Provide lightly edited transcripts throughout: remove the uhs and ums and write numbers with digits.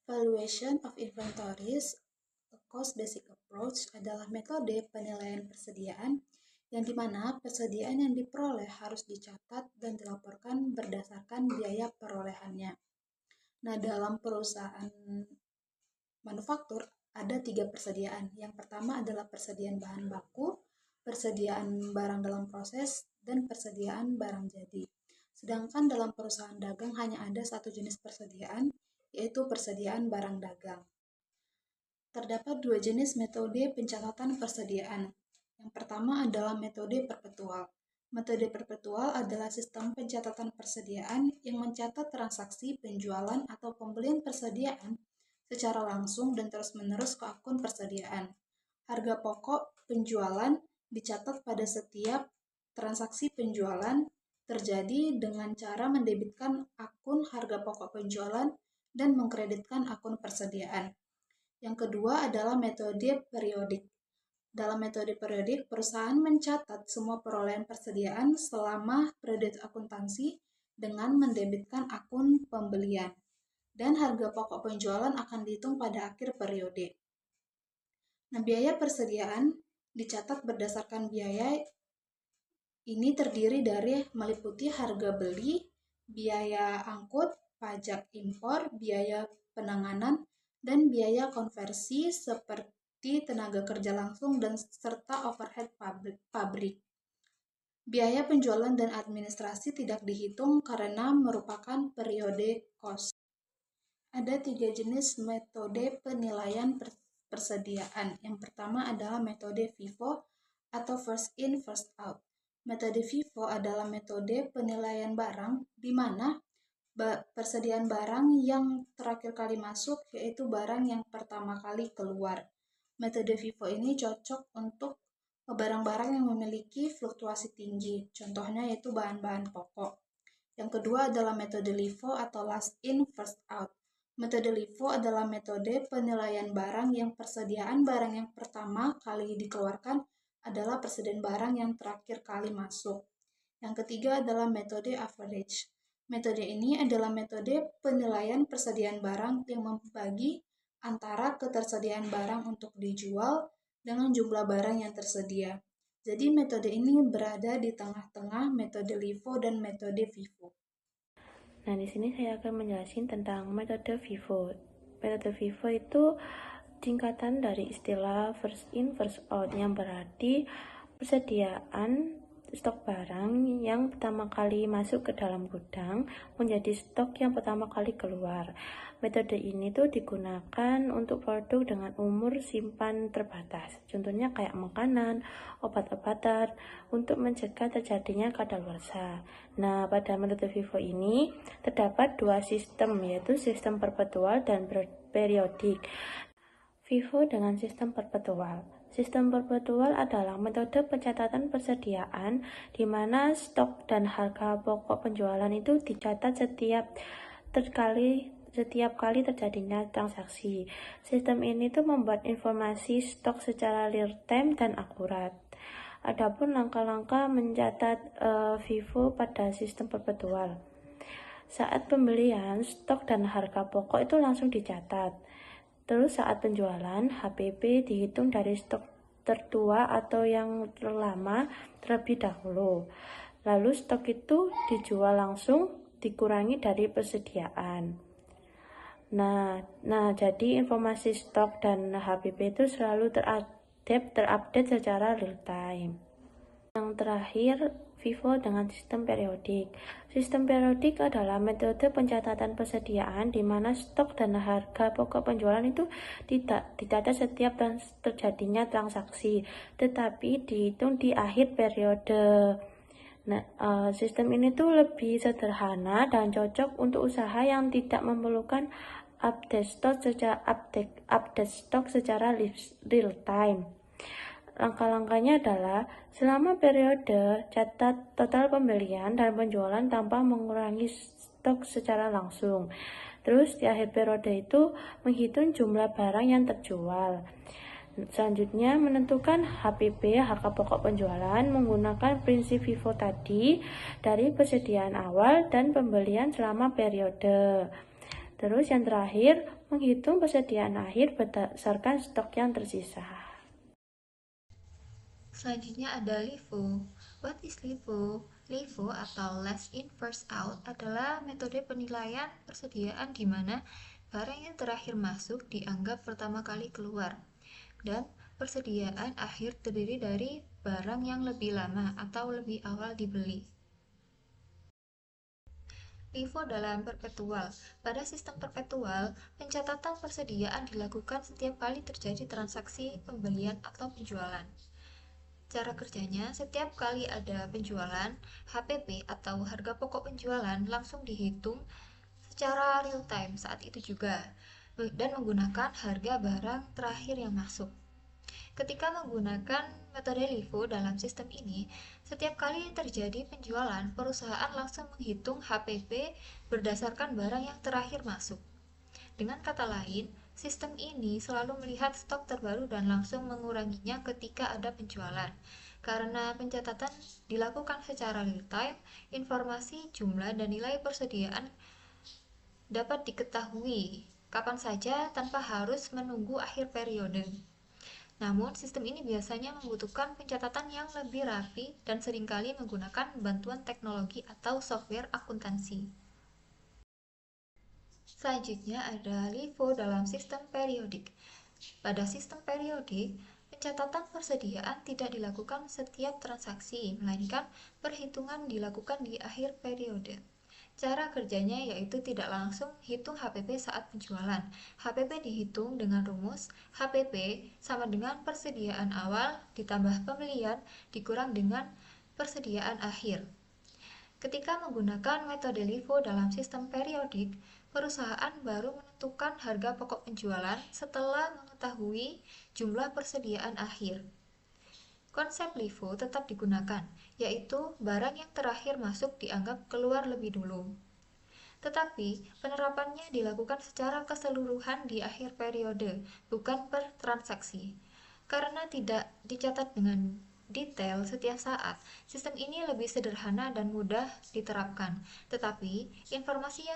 Valuation of inventories, a cost-basic approach, adalah metode penilaian persediaan yang dimana persediaan yang diperoleh harus dicatat dan dilaporkan berdasarkan biaya perolehannya. Nah, dalam perusahaan manufaktur ada 3 persediaan. Yang pertama adalah persediaan bahan baku, persediaan barang dalam proses, dan persediaan barang jadi. Sedangkan dalam perusahaan dagang hanya ada satu jenis persediaan, yaitu persediaan barang dagang. Terdapat 2 jenis metode pencatatan persediaan. Yang pertama adalah metode perpetual. Metode perpetual adalah sistem pencatatan persediaan yang mencatat transaksi penjualan atau pembelian persediaan secara langsung dan terus-menerus ke akun persediaan. Harga pokok penjualan dicatat pada setiap transaksi penjualan terjadi dengan cara mendebitkan akun harga pokok penjualan dan mengkreditkan akun persediaan. Yang kedua adalah metode periodik. Dalam metode periodik, perusahaan mencatat semua perolehan persediaan selama periode akuntansi dengan mendebitkan akun pembelian. Dan harga pokok penjualan akan dihitung pada akhir periode. Nah, biaya persediaan dicatat berdasarkan biaya ini terdiri dari meliputi harga beli, biaya angkut, pajak impor, biaya penanganan, dan biaya konversi seperti tenaga kerja langsung dan serta overhead pabrik. Biaya penjualan dan administrasi tidak dihitung karena merupakan periode cost. Ada 3 jenis metode penilaian persediaan. Yang pertama adalah metode FIFO atau first in, first out. Metode FIFO adalah metode penilaian barang di mana persediaan barang yang terakhir kali masuk yaitu barang yang pertama kali keluar. Metode FIFO ini cocok untuk barang-barang yang memiliki fluktuasi tinggi, contohnya yaitu bahan-bahan pokok. Yang kedua adalah metode LIFO atau last in, first out. Metode LIFO adalah metode penilaian barang yang persediaan barang yang pertama kali dikeluarkan adalah persediaan barang yang terakhir kali masuk. Yang ketiga adalah metode average. Metode ini adalah metode penilaian persediaan barang yang membagi antara ketersediaan barang untuk dijual dengan jumlah barang yang tersedia. Jadi metode ini berada di tengah-tengah metode LIFO dan metode FIFO. Nah, di sini saya akan menjelaskan tentang metode FIFO. Metode FIFO itu singkatan dari istilah first in, first out, yang berarti persediaan stok barang yang pertama kali masuk ke dalam gudang menjadi stok yang pertama kali keluar. Metode ini tuh digunakan untuk produk dengan umur simpan terbatas. Contohnya kayak makanan, obat-obatan, untuk mencegah terjadinya kadaluarsa. Nah, pada metode FIFO ini terdapat 2 sistem, yaitu sistem perpetual dan periodik. FIFO dengan sistem perpetual. Sistem perpetual adalah metode pencatatan persediaan di mana stok dan harga pokok penjualan itu dicatat setiap kali terjadinya transaksi. Sistem ini tuh membuat informasi stok secara real time dan akurat. Adapun langkah-langkah mencatat FIFO pada sistem perpetual. Saat pembelian, stok dan harga pokok itu langsung dicatat. Terus saat penjualan, HPP dihitung dari stok tertua atau yang terlama terlebih dahulu. Lalu stok itu dijual langsung dikurangi dari persediaan. Nah, jadi informasi stok dan HPP itu selalu terupdate secara real time. Yang terakhir, FIFO dengan sistem periodik. Sistem periodik adalah metode pencatatan persediaan di mana stok dan harga pokok penjualan itu tidak dicatat setiap terjadinya transaksi, tetapi dihitung di akhir periode. Nah, sistem ini tuh lebih sederhana dan cocok untuk usaha yang tidak memerlukan update stok secara real time. Langkah-langkahnya adalah selama periode catat total pembelian dan penjualan tanpa mengurangi stok secara langsung. Terus di akhir periode itu menghitung jumlah barang yang terjual. Selanjutnya menentukan HPP, harga pokok penjualan, menggunakan prinsip FIFO tadi dari persediaan awal dan pembelian selama periode. Terus yang terakhir, menghitung persediaan akhir berdasarkan stok yang tersisa. Selanjutnya ada LIFO. What is LIFO? LIFO atau last in first out adalah metode penilaian persediaan di mana barang yang terakhir masuk dianggap pertama kali keluar, dan persediaan akhir terdiri dari barang yang lebih lama atau lebih awal dibeli. LIFO dalam perpetual. Pada sistem perpetual, pencatatan persediaan dilakukan setiap kali terjadi transaksi pembelian atau penjualan. Cara kerjanya, setiap kali ada penjualan, HPP atau harga pokok penjualan langsung dihitung secara real time saat itu juga, dan menggunakan harga barang terakhir yang masuk. Ketika menggunakan metode LIFO dalam sistem ini, setiap kali terjadi penjualan, perusahaan langsung menghitung HPP berdasarkan barang yang terakhir masuk. Dengan kata lain, sistem ini selalu melihat stok terbaru dan langsung menguranginya ketika ada penjualan. Karena pencatatan dilakukan secara real time, informasi, jumlah, dan nilai persediaan dapat diketahui kapan saja tanpa harus menunggu akhir periode. Namun, sistem ini biasanya membutuhkan pencatatan yang lebih rapi dan seringkali menggunakan bantuan teknologi atau software akuntansi. Selanjutnya ada LIFO dalam sistem periodik. Pada sistem periodik, pencatatan persediaan tidak dilakukan setiap transaksi, melainkan perhitungan dilakukan di akhir periode. Cara kerjanya yaitu tidak langsung hitung HPP saat penjualan. HPP dihitung dengan rumus HPP sama dengan persediaan awal ditambah pembelian dikurang dengan persediaan akhir. Ketika menggunakan metode LIFO dalam sistem periodik, perusahaan baru menentukan harga pokok penjualan setelah mengetahui jumlah persediaan akhir. Konsep LIFO tetap digunakan, yaitu barang yang terakhir masuk dianggap keluar lebih dulu. Tetapi, penerapannya dilakukan secara keseluruhan di akhir periode, bukan per transaksi. Karena tidak dicatat dengan detail setiap saat, sistem ini lebih sederhana dan mudah diterapkan. Tetapi, informasi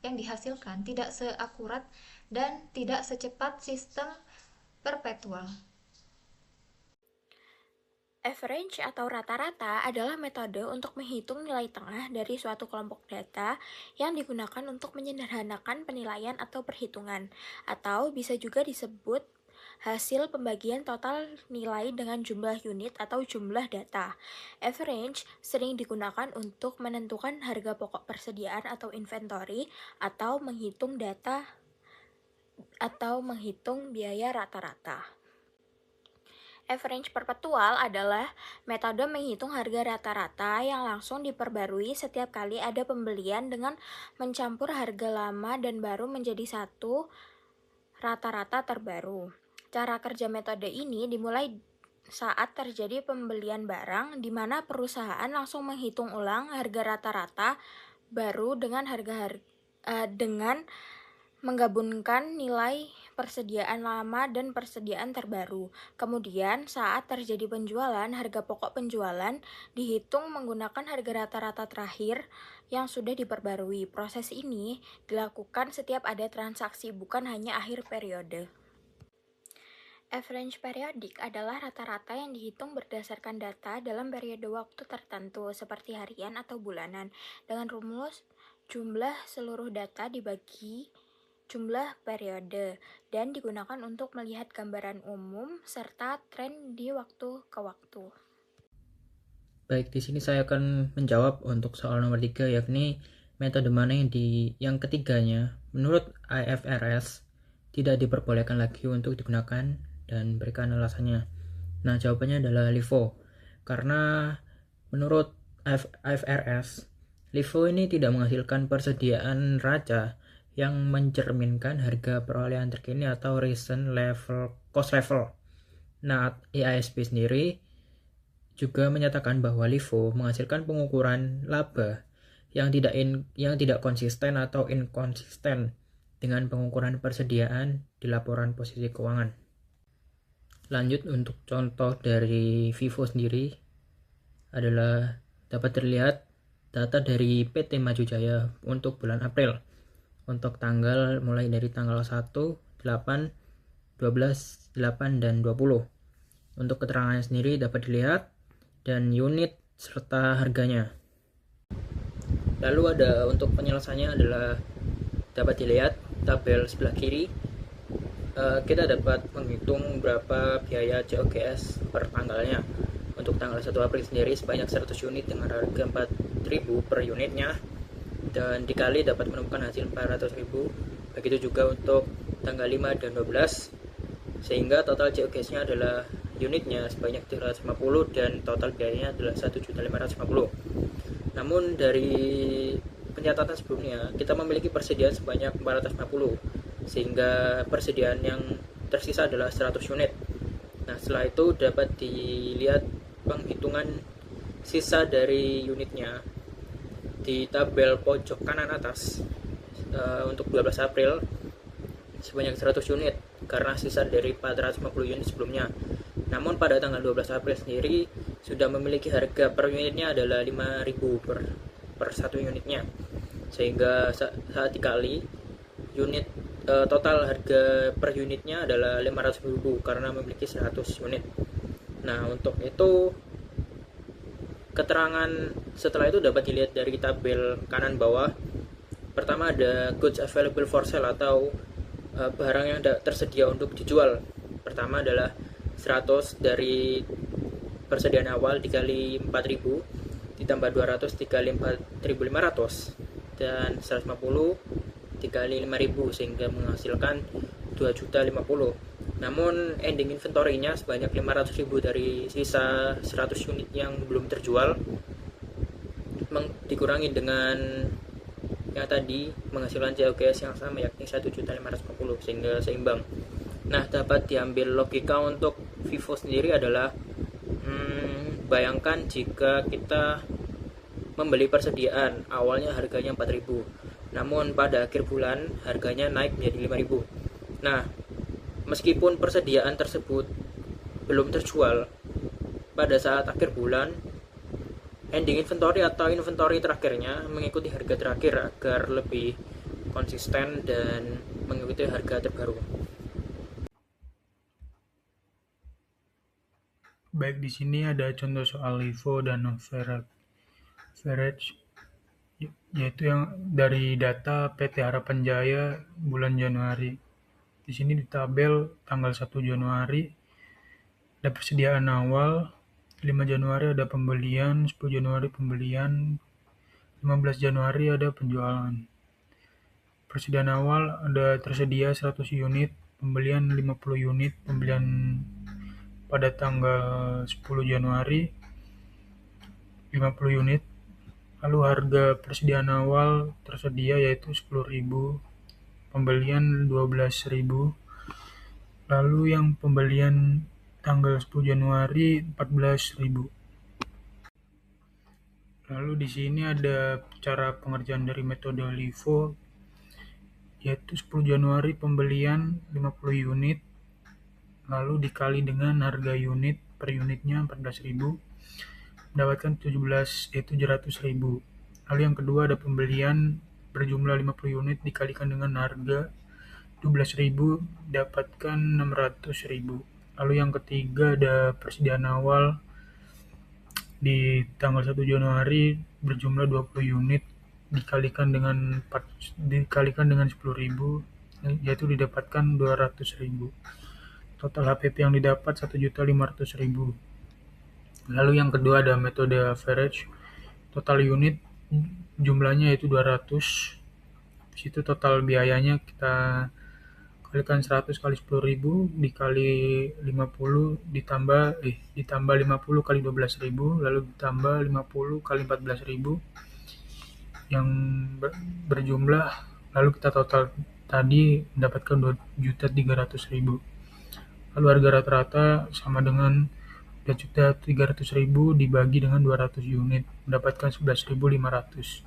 yang dihasilkan tidak seakurat dan tidak secepat sistem perpetual. Average atau rata-rata adalah metode untuk menghitung nilai tengah dari suatu kelompok data yang digunakan untuk menyederhanakan penilaian atau perhitungan, atau bisa juga disebut hasil pembagian total nilai dengan jumlah unit atau jumlah data. Average sering digunakan untuk menentukan harga pokok persediaan atau inventory atau menghitung data atau menghitung biaya rata-rata. Average perpetual adalah metode menghitung harga rata-rata yang langsung diperbarui setiap kali ada pembelian dengan mencampur harga lama dan baru menjadi satu rata-rata terbaru. Cara kerja metode ini dimulai saat terjadi pembelian barang di mana perusahaan langsung menghitung ulang harga rata-rata baru dengan dengan menggabungkan nilai persediaan lama dan persediaan terbaru. Kemudian, saat terjadi penjualan, harga pokok penjualan dihitung menggunakan harga rata-rata terakhir yang sudah diperbarui. Proses ini dilakukan setiap ada transaksi, bukan hanya akhir periode. Average periodik adalah rata-rata yang dihitung berdasarkan data dalam periode waktu tertentu, seperti harian atau bulanan, dengan rumus jumlah seluruh data dibagi jumlah periode, dan digunakan untuk melihat gambaran umum serta tren di waktu ke waktu. Baik, di sini saya akan menjawab untuk soal nomor 3, yakni metode mana yang ketiganya menurut IFRS tidak diperbolehkan lagi untuk digunakan, dan berikan alasannya. Nah, jawabannya adalah LIFO. Karena menurut IFRS, LIFO ini tidak menghasilkan persediaan raca yang mencerminkan harga perolehan terkini atau recent cost level. Nah, IASB sendiri juga menyatakan bahwa LIFO menghasilkan pengukuran laba yang tidak konsisten atau inkonsisten dengan pengukuran persediaan di laporan posisi keuangan. Lanjut, untuk contoh dari Vivo sendiri adalah dapat terlihat data dari PT Maju Jaya untuk bulan April. untuk tanggal mulai dari tanggal 1, 8, 12, 8, dan 20. Untuk keterangannya sendiri dapat dilihat dan unit serta harganya. Lalu ada untuk penyelesaiannya adalah dapat dilihat tabel sebelah kiri. Kita dapat menghitung berapa biaya COGS per tanggalnya. Untuk tanggal 1 April sendiri sebanyak 100 unit dengan harga 4.000 per unitnya, dan dikali dapat menemukan hasil 400.000. Begitu juga untuk tanggal 5 dan 12, sehingga total COGS-nya adalah unitnya sebanyak 350 dan total biayanya adalah 1.550. Namun dari pencatatan sebelumnya kita memiliki persediaan sebanyak 450, sehingga persediaan yang tersisa adalah 100 unit. Nah, setelah itu dapat dilihat penghitungan sisa dari unitnya di tabel pojok kanan atas. Untuk 12 April sebanyak 100 unit karena sisa dari 450 unit sebelumnya. Namun pada tanggal 12 April sendiri sudah memiliki harga per unitnya adalah 5.000 per satu unitnya, sehingga saat dikali unit total harga per unitnya adalah 500.000 karena memiliki 100 unit. Nah, untuk itu keterangan setelah itu dapat dilihat dari tabel kanan bawah. Pertama ada goods available for sale atau barang yang tersedia untuk dijual. Pertama adalah 100 dari persediaan awal dikali 4.000 ditambah 200 dikali 4.500 dan 150 dikali 5.000 sehingga menghasilkan 2.050. Namun ending inventory-nya sebanyak 500.000 dari sisa 100 unit yang belum terjual, dikurangi dengan yang tadi menghasilkan COGS yang sama yakni 1.550 sehingga seimbang. Nah, dapat diambil logika untuk Vivo sendiri adalah bayangkan jika kita membeli persediaan awalnya harganya 4.000, namun pada akhir bulan harganya naik menjadi 5.000. Nah, meskipun persediaan tersebut belum terjual pada saat akhir bulan, ending inventory atau inventory terakhirnya mengikuti harga terakhir agar lebih konsisten dan mengikuti harga terbaru. Baik, di sini ada contoh soal LIFO dan average, yaitu yang dari data PT Harapan Jaya bulan Januari. Di sini di tabel tanggal 1 Januari ada persediaan awal, 5 Januari ada pembelian, 10 Januari pembelian, 15 Januari ada penjualan. Persediaan awal ada tersedia 100 unit, pembelian 50 unit, pembelian pada tanggal 10 Januari 50 unit. Lalu harga persediaan awal tersedia yaitu 10.000, pembelian 12.000. Lalu yang pembelian tanggal 10 Januari 14.000. Lalu di sini ada cara pengerjaan dari metode LIFO, yaitu 10 Januari pembelian 50 unit, lalu dikali dengan harga unit per unitnya 14.000, mendapatkan 700.000. Lalu yang kedua ada pembelian berjumlah 50 unit dikalikan dengan harga 12.000, dapatkan 600.000. Lalu yang ketiga ada persediaan awal di tanggal 1 Januari berjumlah 20 unit dikalikan dengan 10.000, yaitu didapatkan 200.000. Total HPP yang didapat 1.500.000. Lalu yang kedua ada metode average, total unit jumlahnya yaitu 200. Di situ total biayanya kita kalikan 100 kali 10.000 dikali 50 ditambah 50 kali 12.000, lalu ditambah 50 kali 14.000 yang berjumlah, lalu kita total tadi mendapatkan 2.300.000. Lalu harga rata-rata sama dengan 2.300.000 dibagi dengan 200 unit, mendapatkan 11.500.